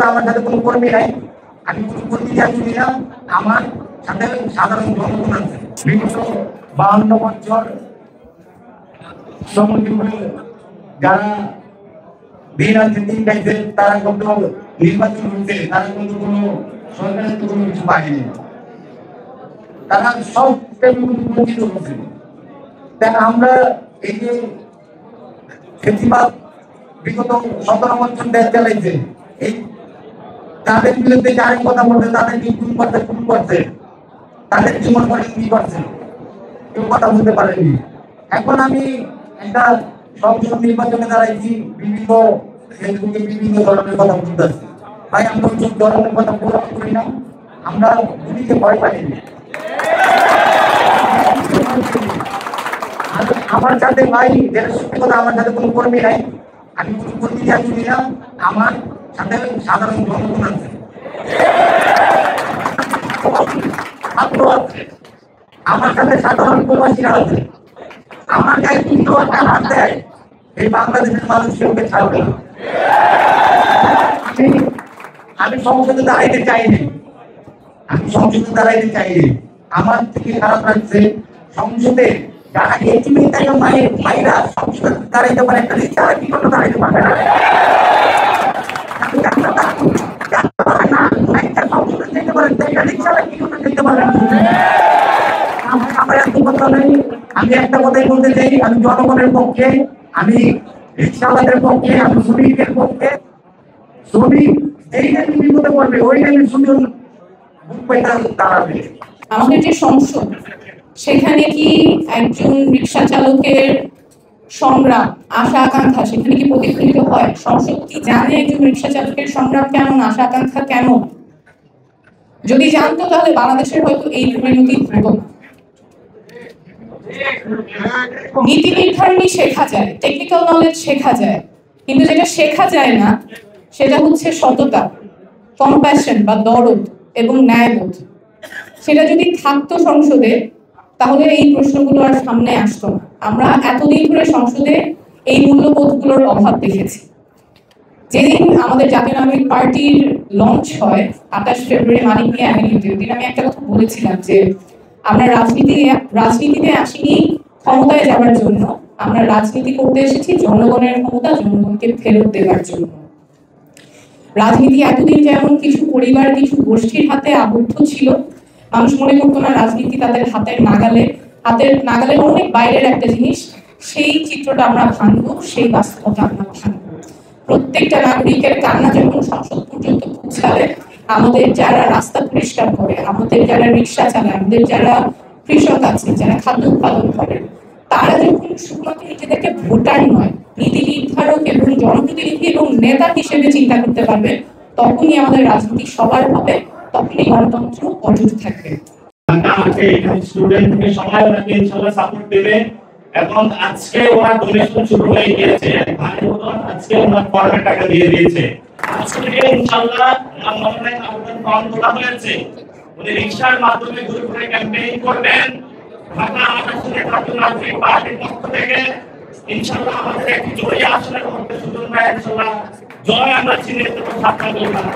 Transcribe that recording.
আমার সাথে কোনো কর্মী নাই, আমি কোনো কর্মী চাচ্ছি না, আমার সাথে সাধারণ জনগণ আছে। বিগত 52 বছর শ্রমজীবী যারা দিন আছে দিন গাইছে, তারা কিন্তু নির্বাচন হচ্ছে, তারা কিন্তু কোনো সরকারের তো কোনো কিছু পায়নি, তারা সব বঞ্চিত হচ্ছে। তাই আমরা এই যে ফেসিবাদ বিগত 17 বছর দেশ চালাইছে, এই তাদের বিরুদ্ধে যারা কথা বলছে, তাদেরকে খুন করছে, তাদের জীবন করে কি করছে, কেউ কথা বলতে পারেনি। এখন আমি একটা সংসদ নির্বাচনে দাঁড়াইছি, বিভিন্ন ফেসবুকে বিভিন্ন ধরনের কথা বলতেছি। ভাই আমরা ওই ধরনের কথা প্রয়োগ করি না, আমরা গুলিতে ভয় পাইনি। আমার সাথে ভাই যেটা সত্যি কথা, আমার সাথে কোনো কর্মী নাই, আমি কোনো কর্মী চাচ্ছি না, আমার সাথে সাধারণ জনগণ আছে, আমার সাথে সাধারণ প্রবাসীরা আছে। আমার গায়ে কিন্তু একটা হাত দেয়, এই বাংলাদেশের মানুষ কেউকে ছাড়বে না। আমি সংসদে দাঁড়াইতে চাইনি, আমার থেকে খারাপ লাগছে সংসদে যারা মায়েরা সংসদে দাঁড়াইতে পারে, একটা রিক্সা কি করতে দাঁড়াইতে পারে না। আমি একটা কথাই বলতে চাই, আমি জনগণের পক্ষে, আমি রিক্সাওয়ালাদের পক্ষে, আমি শ্রমিকের পক্ষে। শ্রমিক এই বিপদে পড়বে, ওই সুন্দর দাঁড়াবে। আমাদের যে সংসদ, সেখানে কি একজন রিক্সা চালকের সংগ্রাম, আশা আকাঙ্ক্ষা সেখানে কি প্রতিফলিত হয়? সংসদ কি জানে একজন রিক্সা চালকের সংগ্রাম কেমন, আশা আকাঙ্ক্ষা কেমন? যদি জানতো তাহলে বাংলাদেশের হয়তো এই পরিণতি হতো না। নীতি নির্ধারণী শেখা যায়, টেকনিক্যাল নলেজ শেখা যায়, কিন্তু যেটা শেখা যায় না সেটা হচ্ছে সততা, কম্প্যাশন বা দরদ এবং ন্যায়বোধ। সেটা যদি থাকতো সংসদে, তাহলে এই প্রশ্নগুলো আর সামনে আসতো না। আমরা এতদিন ধরে সংসদে এই মূল্যবোধগুলোর অভাব দেখেছি। যেদিন আমাদের জাতীয় নাগরিক পার্টির লঞ্চ হয় 28 ফেব্রুয়ারি মানিক মিয়া অ্যাভিনিউতে, ওই দিন আমি একটা কথা বলেছিলাম যে আমরা রাজনীতিতে আসিনি ক্ষমতায় যাওয়ার জন্য, আমরা রাজনীতি করতে এসেছি জনগণের ক্ষমতা জনগণকে ফেরত দেওয়ার জন্য। রাজনীতি এতদিন যেমন কিছু পরিবার, কিছু গোষ্ঠীর হাতে আবদ্ধ ছিল, মানুষ মনে করতো না রাজনীতি তাদের হাতের নাগালের অনেক বাইরের একটা জিনিস। সেই চিত্রটা আমরা ভাঙবো, সেই বাস্তবতা আমরা ভাঙবো। প্রত্যেকটা নাগরিকের কান্না যখন সংসদ পর্যন্ত পৌঁছাবে, আমাদের যারা রাস্তা পরিষ্কার করে, আমাদের যারা রিক্সা চালায়, আমাদের যারা কৃষক আছে, যারা খাদ্য উৎপাদন করে, তারা যখন শুধুমাত্র নিজেদেরকে ভোটার নয়, নীতি নির্ধারক এবং জনপ্রতিনিধি এবং নেতা হিসেবে চিন্তা করতে পারবে, তখনই আমাদের রাজনীতি সবার হবে, তখনই গণতন্ত্র অটুট থাকবে। এবং আজকে ওরা ডোনেশন শুরু হয়ে গিয়েছে, ভাই বোন আজকে ওরা ফর্মে টাকা দিয়ে দিয়েছে। আজকে ইনশাআল্লাহ অনলাইন আবেদন ফর্ম তোলা হয়েছে, উনি রিকশার মাধ্যমে ঘুরে ঘুরে ক্যাম্পেইন করবেন। ঢাকা মহানগরীর জাতীয় নাগরিক পার্টির পক্ষ থেকে ইনশাআল্লাহ আমাদের একটি জয়ী আসনের মধ্যে সুযোগ নেয়, ইনশাআল্লাহ জয় আমরা চিহ্নিত করতে সক্ষম হব।